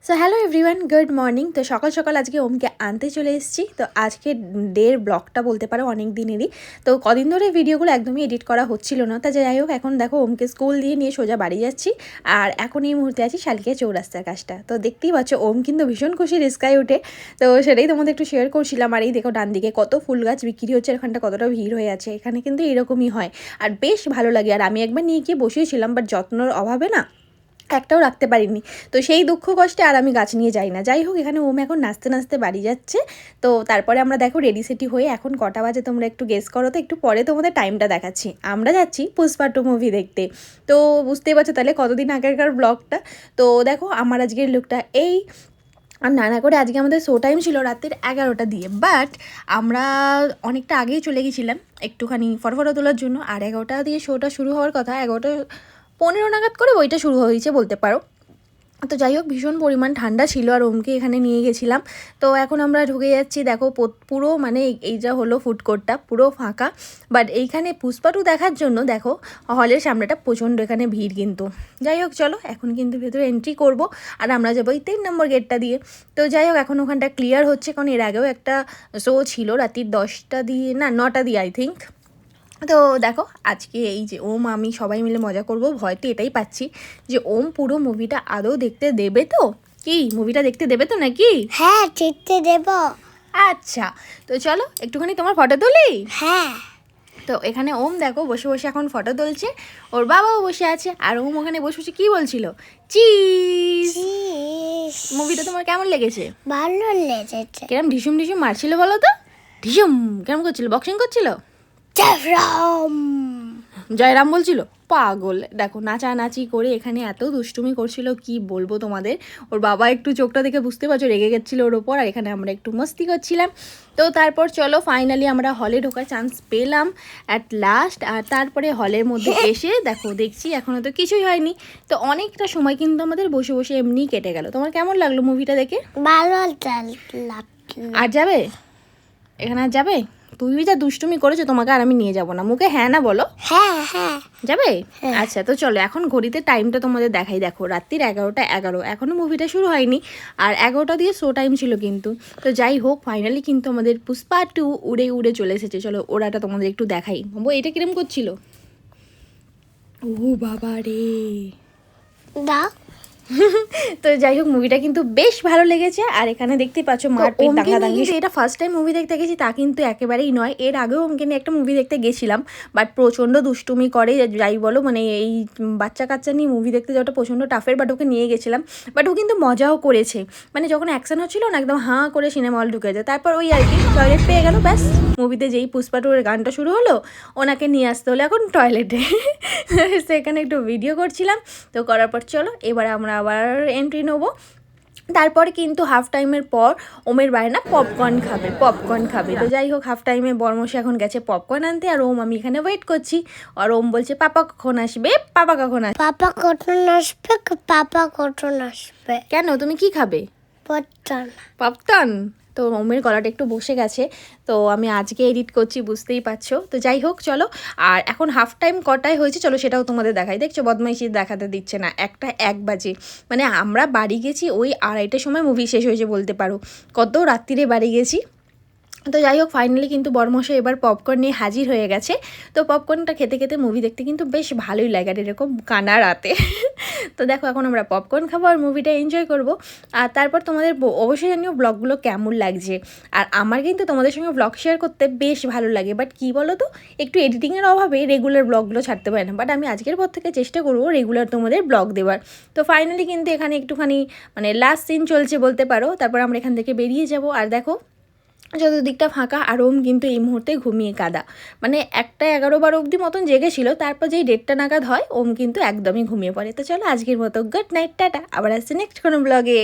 So hello everyone, good morning. তো সকাল সকাল আজকে ওমকে আনতে চলে এসেছি। তো আজকে ডের ব্লগটা বলতে পারো অনেক দিনেরই। তো কদিন ধরে ভিডিওগুলো একদমই এডিট করা হচ্ছিল না। তা যাই হোক, এখন দেখো ওমকে স্কুল দিয়ে নিয়ে সোজা বাড়ি যাচ্ছি। আর এখন এই মুহূর্তে আছি শালকিয়া চৌরাস্তার কাজটা। তো দেখতেই পাচ্ছ ওম কিন্তু ভীষণ খুশি রিস্কায় উঠে। তো সেটাই তোমাদের একটু শেয়ার করছিলাম। আর এই দেখো ডান দিকে কত ফুল গাছ বিক্রি হচ্ছে, এখানটা কতটা ভিড় হয়ে আছে। এখানে কিন্তু এরকমই হয় আর বেশ ভালো লাগে। আর আমি একবার নিয়ে গিয়ে বসিয়েছিলাম, বাট যত্নর অভাবে না একটাও রাখতে পারিনি। তো সেই দুঃখ কষ্টে আর আমি গাছ নিয়ে যাই না। যাই হোক, এখানে ওম এখন নাচতে নাচতে বাড়ি যাচ্ছে। তো তারপরে আমরা দেখো রেডি সেটি হয়ে এখন কটা বাজে তোমরা একটু গেস করো। তো একটু পরে তোমাদের টাইমটা দেখাচ্ছি। আমরা যাচ্ছি পুষ্পা 2 মুভি দেখতে। তো বুঝতেই পারছো তাহলে কতদিন আগেকার ব্লগটা। তো দেখো আমার আজকের লুকটা এই। আর নানা করে আজকে আমাদের শো টাইম ছিল রাতের 11টা দিয়ে, বাট আমরা অনেকটা আগেই চলে গেছিলাম একটুখানি ফটো তোলার জন্য। আর 11টা দিয়ে শোটা শুরু হওয়ার কথা, 11:15 নাগাদ করে বইটা শুরু হয়েছে বলতে পারো। তো যাই হোক, ভীষণ পরিমাণ ঠান্ডা ছিল আর ওমকে এখানে নিয়ে গেছিলাম। তো এখন আমরা ঢুকে যাচ্ছি। দেখো পুরো মানে এই যা হলো ফুড কোর্টটা পুরো ফাঁকা। বাট এইখানে পুষ্পা 2 দেখার জন্য দেখো হলের সামনেটা প্রচণ্ড এখানে ভিড় কিন্তু। যাই হোক চলো, এখন কিন্তু ভেতরে এন্ট্রি করব। আর আমরা যাবো এই 3 নম্বর গেটটা দিয়ে। তো যাই হোক, এখন ওখানটা ক্লিয়ার হচ্ছে, কারণ এর আগেও একটা শো ছিল রাত্রির 10টা দিয়ে না 9টা দিয়ে আই থিঙ্ক। তো দেখো আজকে এই যে ওম আমি সবাই মিলে মজা করব, ভয়তে এটাই পাচ্ছি যে ওম পুরো মুভিটা আদৌ দেখতে দেবে তো। কি মুভিটা দেখতে দেবে তো নাকি? হ্যাঁ, দেখতে দেব। আচ্ছা, তো চলো একটুখানি তোমার ফটো তুলি। হ্যাঁ। তো এখানে ওম দেখো বসে বসে এখন ফটো তুলছে, ওর বাবাও বসে আছে। আর ওম ওখানে বসে বসে কী বলছিল? চিজ। মুভিটা তোমার কেমন লেগেছে? ভালো লেগেছে। কিরম ঢিসুম ঢিসুম মারছিল বলো তো? ঢিসুম কেমন করছিল? বক্সিং করছিল? জয়রাম বলছিল পাগল। দেখো নাচানাচি করে এখানে এত দুষ্টুমি করছিল, কি বলবো তোমাদের। ওর বাবা একটু চোখটা দেখে বুঝতে পারছো রেগে গেছিলো ওর ওপর। আর এখানে আমরা একটু মস্তি করছিলাম। তো তারপর চলো ফাইনালি আমরা হলে ঢোকার চান্স পেলাম অ্যাট লাস্ট। আর তারপরে হলের মধ্যে এসে দেখো দেখছি এখনও তো কিছুই হয়নি। তো অনেকটা সময় কিন্তু আমাদের বসে বসে এমনি কেটে গেল। তোমার কেমন লাগলো মুভিটা দেখে? ভালো আর যাবে এখানে? আর যাবে? তুমি যা দুষ্টুমি করেছো তোমাকে আর আমি নিয়ে যাব না। মুখে হ্যাঁ না বলো। হ্যাঁ হ্যাঁ যাবে? আচ্ছা, তো চলো এখন ঘড়িতে টাইমটা তোমাদের দেখাই। দেখো রাত্রির 11:11, এখনও মুভিটা শুরু হয়নি। আর 11টা দিয়ে শো টাইম ছিল কিন্তু। তো যাই হোক, ফাইনালি কিন্তু আমাদের পুষ্পা 2 উড়ে উড়ে চলে এসেছে। চলো ওরাটা তোমাদের একটু দেখাই। এটা কিরম করছিল? ও বাবা রে। দাও। তো যাই হোক, মুভিটা কিন্তু বেশ ভালো লেগেছে। আর এখানে দেখতেই পাচ্ছ মারপিট দাঙ্গাদাঙ্গি। এটা ফার্স্ট টাইম মুভি দেখতে গেছি তা কিন্তু একেবারেই নয়। এর আগেও ওমকে নিয়ে একটা মুভি দেখতে গেছিলাম, বাট প্রচণ্ড দুষ্টুমি করে। যাই বলো, মানে এই বাচ্চা কাচ্চা নিয়ে মুভি দেখতে যাওয়াটা প্রচণ্ড টাফের। বাট ওকে নিয়ে গেছিলাম, বাট ও কিন্তু মজাও করেছে। মানে যখন অ্যাকশন হচ্ছিল না, একদম হাঁ করে সিনেমা হল ঢুকে যায়। তারপর ওই আর কি টয়লেট পেয়ে গেল, ব্যাস মুভিতে যেই পুষ্পা 2 এর গানটা শুরু হলো ওনাকে নিয়ে আসতে হলো এখন টয়লেটে। সেখানে একটু ভিডিও করছিলাম। তো করার পর চলো এবার আমরা আবার এন্ট্রি নেবো। তারপরে কিন্তু হাফ টাইমের পর ওমের বাইরে না পপকর্ন খাবে। তো যাই হোক, হাফ টাইমে বর্মশে এখন গেছে পপকর্ন আনতে। আর ওম আমি এখানে ওয়েট করছি। আর ওম বলছে পাপা কখন আসবে? পাপা কখন আসবে? কেন, তুমি কি খাবে? পপকর্ন। তো ওমের গলাটা একটু বসে গেছে, তো আমি আজকে এডিট করছি বুঝতেই পারছো। তো যাই হোক চলো, আর এখন হাফ টাইম কটায় হয়েছে চলো সেটাও তোমাদের দেখাই। দেখছো বদমাইশি দেখাতে দিচ্ছে না। 1 বাজে, মানে আমরা বাড়ি গেছি ওই 2:30টার সময় মুভি শেষ হয়েছে বলতে পারো। কত রাত্রিরে বাড়ি গেছি। তো যাই হোক, ফাইনালি কিন্তু বর্মশাই এবার পপকর্ন নিয়ে হাজির হয়ে গেছে। তো পপকর্নটা খেতে খেতে মুভি দেখতে কিন্তু বেশ ভালোই লাগে, আর এরকম কানা রাতে। তো দেখো এখন আমরা পপকর্ন খাবো আর মুভিটা এনজয় করব। আর তারপর তোমাদের অবশ্যই জানিও ব্লগগুলো কেমন লাগছে। আর আমার কিন্তু তোমাদের সঙ্গে ব্লগ শেয়ার করতে বেশ ভালো লাগে, বাট কী বলো তো, একটু এডিটিংয়ের অভাবে রেগুলার ব্লগগুলো ছাড়তে পারি না। বাট আমি আজকের পর থেকে চেষ্টা করবো রেগুলার তোমাদের ব্লগ দেওয়ার। তো ফাইনালি কিন্তু এখানে একটুখানি মানে লাস্ট সিন চলছে বলতে পারো। তারপর আমরা এখান থেকে বেরিয়ে যাব। আর দেখো চতুর্দিকটা ফাঁকা। আর ওম কিন্তু এই মুহূর্তে ঘুমিয়ে কাদা, মানে 1:11-12 অবধি মতন জেগেছিল। তারপর যেই 1:30 নাগাদ হয় ওম কিন্তু একদমই ঘুমিয়ে পড়ে। তো চলো আজকের মতো গুড নাইট, টাটা। আবার আসছে নেক্সট কোনো ব্লগে।